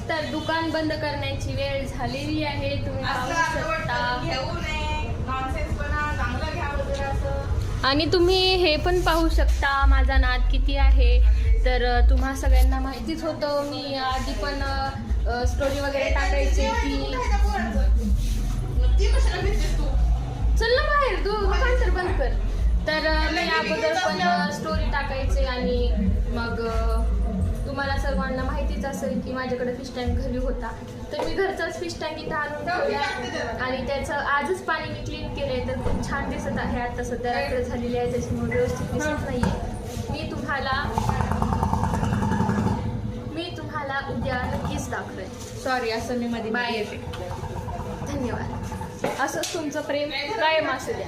तर दुकान बंद करण्याची वेळ झालेली आहे. तुम्ही पाहू शकता. आणि तुम्ही हे पण पाहू शकता माझा नाद किती आहे. तर तुम्हा सगळ्यांना माहितीच होतं. मी आधी पण स्टोरी वगैरे टाकायची की चल ना बाहेर, दुकान तर बंद कर. तर मी अगोदर पण स्टोरी टाकायचे आणि मग तुम्हाला सर्वांना माहितीच असेल की माझ्याकडे फिश टँक घरी होता. तर मी घरचाच फिश टँक इथं आणून ठेवला आणि त्याचं आजच पाणी मी क्लीन केलंय. तर खूप छान दिसत आहे. आता सध्या रात्र झालेली आहे त्याच्यामुळे व्यवस्थित दिसत नाहीये. मी तुम्हाला उद्या नक्कीच दाखवेन. सॉरी असं मी मध्ये बाय येते. धन्यवाद. असंच तुमचं प्रेम कायम असू द्या.